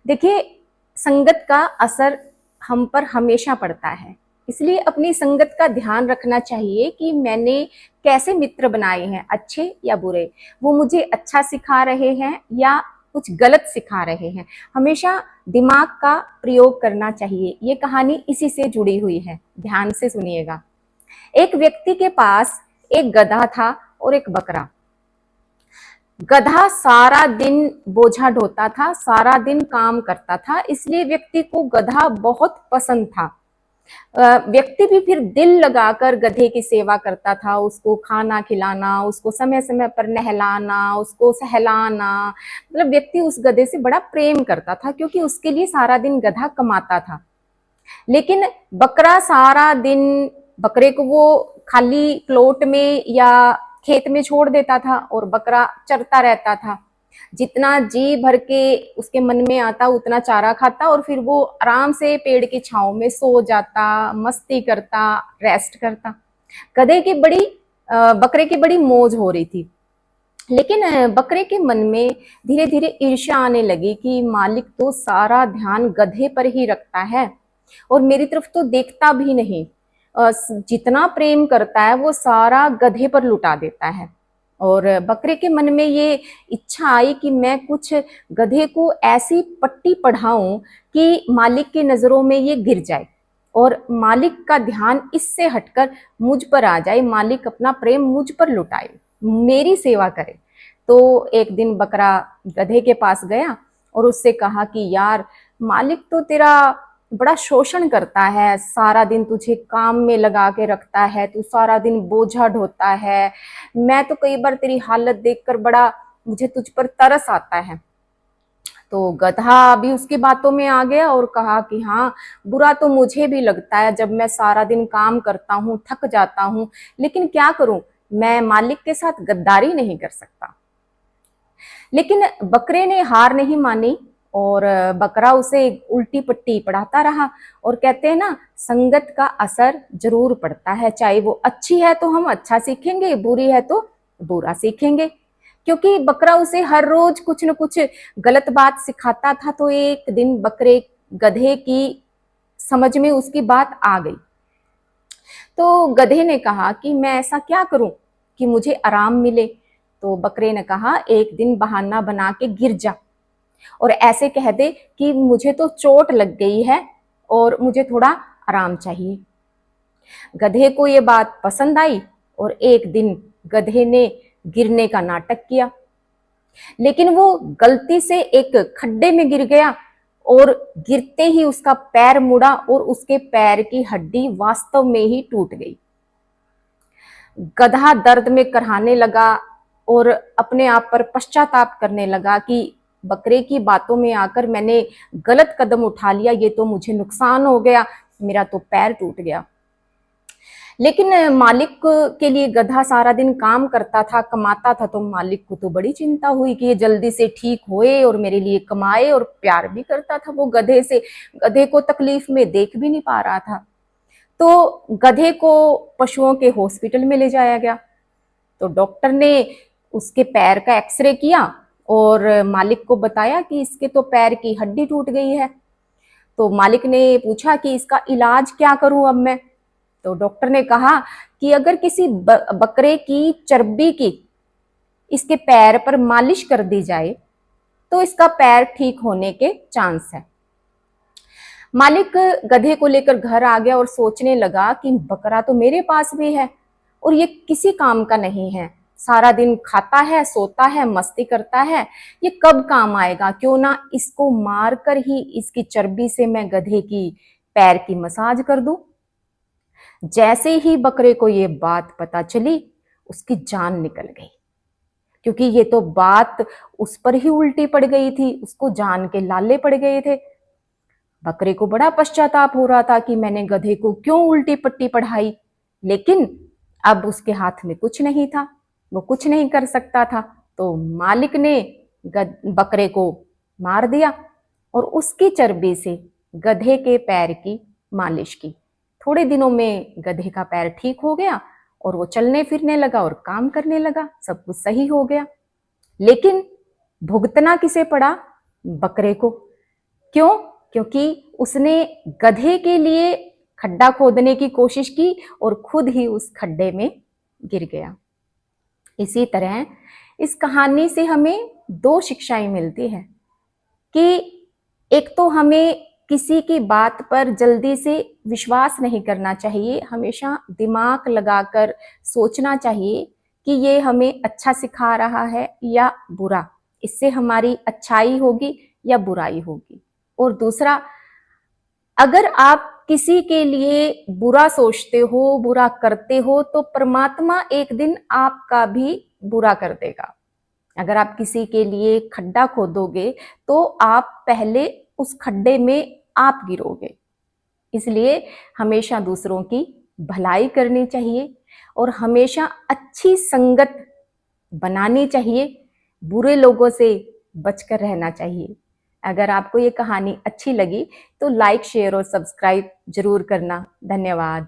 देखिए, संगत का असर हम पर हमेशा पड़ता है, इसलिए अपनी संगत का ध्यान रखना चाहिए कि मैंने कैसे मित्र बनाए हैं, अच्छे या बुरे। वो मुझे अच्छा सिखा रहे हैं या कुछ गलत सिखा रहे हैं। हमेशा दिमाग का प्रयोग करना चाहिए। ये कहानी इसी से जुड़ी हुई है, ध्यान से सुनिएगा। एक व्यक्ति के पास एक गधा था और एक बकरा। गधा सारा दिन बोझा ढोता था, सारा दिन काम करता था, इसलिए व्यक्ति को गधा बहुत पसंद था। व्यक्ति भी फिर दिल लगाकर गधे की सेवा करता था, उसको खाना खिलाना, उसको समय समय पर नहलाना, उसको सहलाना। मतलब व्यक्ति उस गधे से बड़ा प्रेम करता था, क्योंकि उसके लिए सारा दिन गधा कमाता था। लेकिन बकरा सारा दिन, बकरे को वो खाली प्लॉट में या खेत में छोड़ देता था और बकरा चरता रहता था। जितना जी भर के उसके मन में आता उतना चारा खाता और फिर वो आराम से पेड़ की छांव में सो जाता, मस्ती करता, रेस्ट करता। गधे की बड़ी बकरे की बड़ी मौज हो रही थी। लेकिन बकरे के मन में धीरे धीरे ईर्ष्या आने लगी कि मालिक तो सारा ध्यान गधे पर ही रखता है और मेरी तरफ तो देखता भी नहीं। जितना प्रेम करता है वो सारा गधे पर लुटा देता है। और बकरे के मन में ये इच्छा आई कि मैं कुछ गधे को ऐसी पट्टी पढ़ाऊं कि मालिक की नजरों में ये गिर जाए और मालिक का ध्यान इससे हटकर मुझ पर आ जाए, मालिक अपना प्रेम मुझ पर लुटाए, मेरी सेवा करे। तो एक दिन बकरा गधे के पास गया और उससे कहा कि यार, मालिक तो तेरा बड़ा शोषण करता है, सारा दिन तुझे काम में लगा के रखता है, तू सारा दिन बोझा ढोता है। मैं तो कई बार तेरी हालत देखकर बड़ा मुझे तुझ पर तरस आता है। तो गधा भी उसकी बातों में आ गया और कहा कि हाँ, बुरा तो मुझे भी लगता है जब मैं सारा दिन काम करता हूँ, थक जाता हूँ, लेकिन क्या करूं, मैं मालिक के साथ गद्दारी नहीं कर सकता। लेकिन बकरे ने हार नहीं मानी और बकरा उसे उल्टी पट्टी पढ़ाता रहा। और कहते हैं ना, संगत का असर जरूर पड़ता है, चाहे वो अच्छी है तो हम अच्छा सीखेंगे, बुरी है तो बुरा सीखेंगे। क्योंकि बकरा उसे हर रोज कुछ न कुछ गलत बात सिखाता था, तो एक दिन बकरे गधे की समझ में उसकी बात आ गई। तो गधे ने कहा कि मैं ऐसा क्या करूं कि मुझे आराम मिले। तो बकरे ने कहा, एक दिन बहाना बना के गिर जा और ऐसे कह दे कि मुझे तो चोट लग गई है और मुझे थोड़ा आराम चाहिए। गधे को ये बात पसंद आई और एक दिन गधे ने गिरने का नाटक किया, लेकिन वो गलती से एक खड्डे में गिर गया और गिरते ही उसका पैर मुड़ा और उसके पैर की हड्डी वास्तव में ही टूट गई। गधा दर्द में कराहने लगा और अपने आप पर पश्चाताप करने लगा कि बकरे की बातों में आकर मैंने गलत कदम उठा लिया, ये तो मुझे नुकसान हो गया, मेरा तो पैर टूट गया। लेकिन मालिक के लिए गधा सारा दिन काम करता था, कमाता था, तो मालिक को तो बड़ी चिंता हुई कि ये जल्दी से ठीक होए और मेरे लिए कमाए, और प्यार भी करता था वो गधे से। गधे को तकलीफ में देख भी नहीं पा रहा था। तो गधे को पशुओं के हॉस्पिटल में ले जाया गया। तो डॉक्टर ने उसके पैर का एक्सरे किया और मालिक को बताया कि इसके तो पैर की हड्डी टूट गई है। तो मालिक ने पूछा कि इसका इलाज क्या करूं अब मैं। तो डॉक्टर ने कहा कि अगर किसी बकरे की चर्बी की इसके पैर पर मालिश कर दी जाए तो इसका पैर ठीक होने के चांस है। मालिक गधे को लेकर घर आ गया और सोचने लगा कि बकरा तो मेरे पास भी है और ये किसी काम का नहीं है, सारा दिन खाता है, सोता है, मस्ती करता है, ये कब काम आएगा। क्यों ना इसको मार कर ही इसकी चर्बी से मैं गधे की पैर की मसाज कर दूं। जैसे ही बकरे को ये बात पता चली, उसकी जान निकल गई, क्योंकि ये तो बात उस पर ही उल्टी पड़ गई थी, उसको जान के लाले पड़ गए थे। बकरे को बड़ा पश्चाताप हो रहा था कि मैंने गधे को क्यों उल्टी पट्टी पढ़ाई, लेकिन अब उसके हाथ में कुछ नहीं था, वो कुछ नहीं कर सकता था। तो मालिक ने बकरे को मार दिया और उसकी चर्बी से गधे के पैर की मालिश की। थोड़े दिनों में गधे का पैर ठीक हो गया और वो चलने फिरने लगा और काम करने लगा, सब कुछ सही हो गया। लेकिन भुगतना किसे पड़ा? बकरे को। क्यों? क्योंकि उसने गधे के लिए खड्डा खोदने की कोशिश की और खुद ही उस खड्डे में गिर गया। इसी तरह इस कहानी से हमें दो शिक्षाएं मिलती है कि एक तो हमें किसी की बात पर जल्दी से विश्वास नहीं करना चाहिए, हमेशा दिमाग लगाकर सोचना चाहिए कि ये हमें अच्छा सिखा रहा है या बुरा, इससे हमारी अच्छाई होगी या बुराई होगी। और दूसरा, अगर आप किसी के लिए बुरा सोचते हो, बुरा करते हो, तो परमात्मा एक दिन आपका भी बुरा कर देगा। अगर आप किसी के लिए खड्डा खोदोगे तो आप पहले उस खड्डे में आप गिरोगे। इसलिए हमेशा दूसरों की भलाई करनी चाहिए और हमेशा अच्छी संगत बनानी चाहिए, बुरे लोगों से बचकर रहना चाहिए। अगर आपको ये कहानी अच्छी लगी तो लाइक, शेयर और सब्सक्राइब जरूर करना। धन्यवाद।